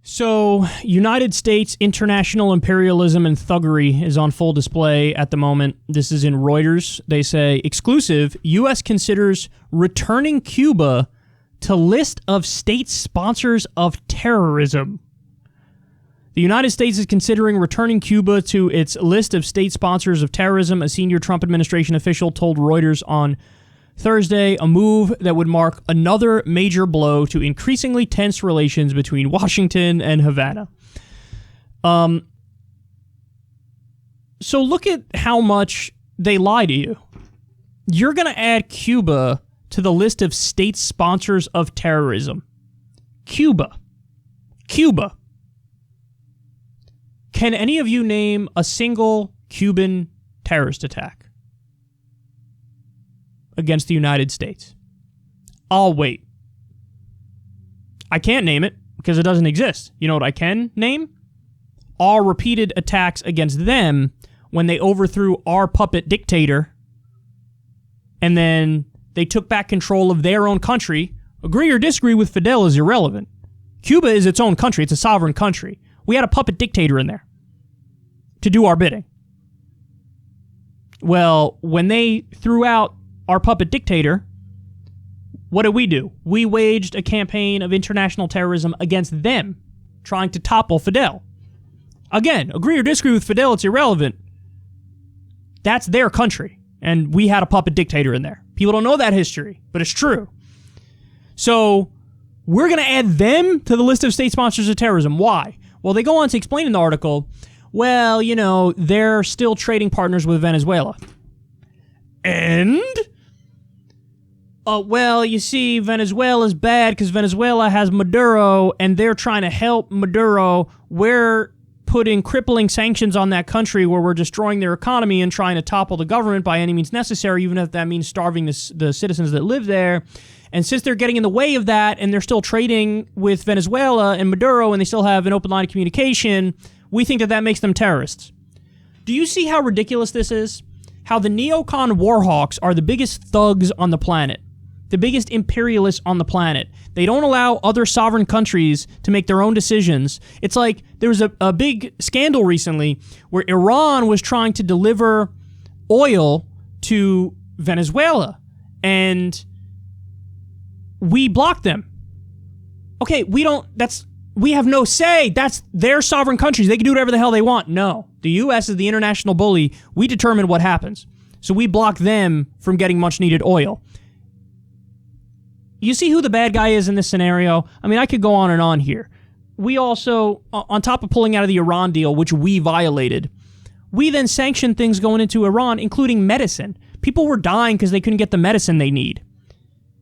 So, United States international imperialism and thuggery is on full display at the moment. This is in Reuters. They say, exclusive, U.S. considers returning Cuba to list of state sponsors of terrorism. The United States is considering returning Cuba to its list of state sponsors of terrorism, a senior Trump administration official told Reuters on Thursday, a move that would mark another major blow to increasingly tense relations between Washington and Havana. So look at how much they lie to you. You're going to add Cuba to the list of state sponsors of terrorism. Cuba. Can any of you name a single Cuban terrorist attack against the United States? I'll wait. I can't name it because it doesn't exist. You know what I can name? All repeated attacks against them when they overthrew our puppet dictator and then they took back control of their own country. Agree or disagree with Fidel is irrelevant. Cuba is its own country. It's a sovereign country. We had a puppet dictator in there to do our bidding. Well, when they threw out our puppet dictator, what did we do? We waged a campaign of international terrorism against them, trying to topple Fidel. Again, agree or disagree with Fidel, it's irrelevant. That's their country, and we had a puppet dictator in there. People don't know that history, but it's true. So, we're going to add them to the list of state sponsors of terrorism. Why? Well, they go on to explain in the article, well, you know, they're still trading partners with Venezuela. And? Well, you see, Venezuela's bad because Venezuela has Maduro, and they're trying to help Maduro. We're putting crippling sanctions on that country where we're destroying their economy and trying to topple the government by any means necessary, even if that means starving the citizens that live there. And since they're getting in the way of that and they're still trading with Venezuela and Maduro and they still have an open line of communication, we think that that makes them terrorists. Do you see how ridiculous this is? How the neocon warhawks are the biggest thugs on the planet, the biggest imperialists on the planet. They don't allow other sovereign countries to make their own decisions. It's like there was a big scandal recently where Iran was trying to deliver oil to Venezuela, and we blocked them. Okay, we have no say. That's their sovereign countries. They can do whatever the hell they want. No. The U.S. is the international bully. We determine what happens. So we block them from getting much needed oil. You see who the bad guy is in this scenario? I mean, I could go on and on here. We also, on top of pulling out of the Iran deal, which we violated, we then sanctioned things going into Iran, including medicine. People were dying because they couldn't get the medicine they need.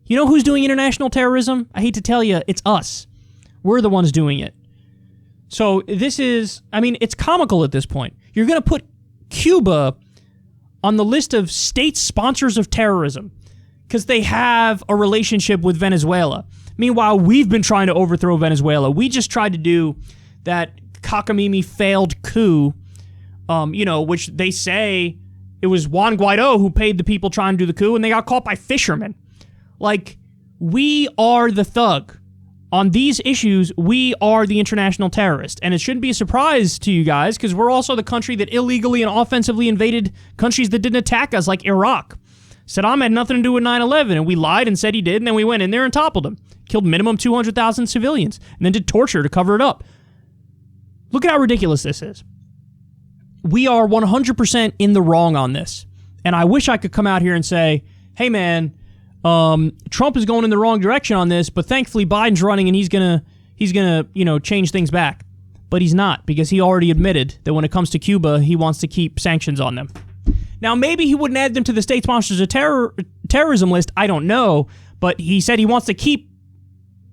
You know who's doing international terrorism? I hate to tell you, it's us. We're the ones doing it. So this is, I mean, it's comical at this point. You're going to put Cuba on the list of state sponsors of terrorism because they have a relationship with Venezuela. Meanwhile, we've been trying to overthrow Venezuela. We just tried to do that cockamamie failed coup, which they say it was Juan Guaido who paid the people trying to do the coup, and they got caught by fishermen. Like, we are the thug. On these issues, we are the international terrorist. And it shouldn't be a surprise to you guys, because we're also the country that illegally and offensively invaded countries that didn't attack us, like Iraq. Saddam had nothing to do with 9/11, and we lied and said he did, and then we went in there and toppled him. Killed minimum 200,000 civilians, and then did torture to cover it up. Look at how ridiculous this is. We are 100% in the wrong on this. And I wish I could come out here and say, hey man, Trump is going in the wrong direction on this, but thankfully Biden's running and he's gonna change things back. But he's not, because he already admitted that when it comes to Cuba, he wants to keep sanctions on them. Now, maybe he wouldn't add them to the state sponsors of terrorism list, I don't know, but he said he wants to keep,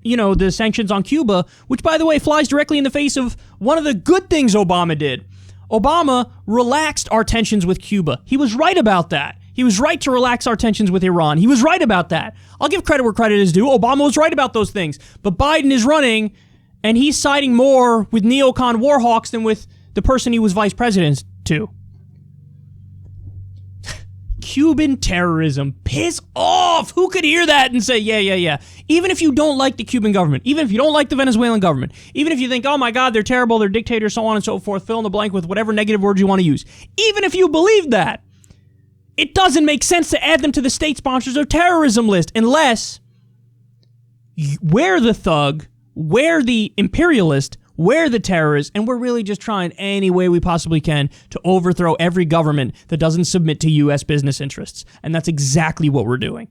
the sanctions on Cuba, which, by the way, flies directly in the face of one of the good things Obama did. Obama relaxed our tensions with Cuba. He was right about that. He was right to relax our tensions with Iran. He was right about that. I'll give credit where credit is due. Obama was right about those things. But Biden is running, and he's siding more with neocon warhawks than with the person he was vice president to. Cuban terrorism. Piss off. Who could hear that and say, yeah. Even if you don't like the Cuban government, even if you don't like the Venezuelan government, even if you think, oh my God, they're terrible, they're dictators, so on and so forth, fill in the blank with whatever negative words you want to use. Even if you believe that, it doesn't make sense to add them to the state sponsors of terrorism list unless we're the thug, we're the imperialist, we're the terrorists, and we're really just trying any way we possibly can to overthrow every government that doesn't submit to U.S. business interests. And that's exactly what we're doing.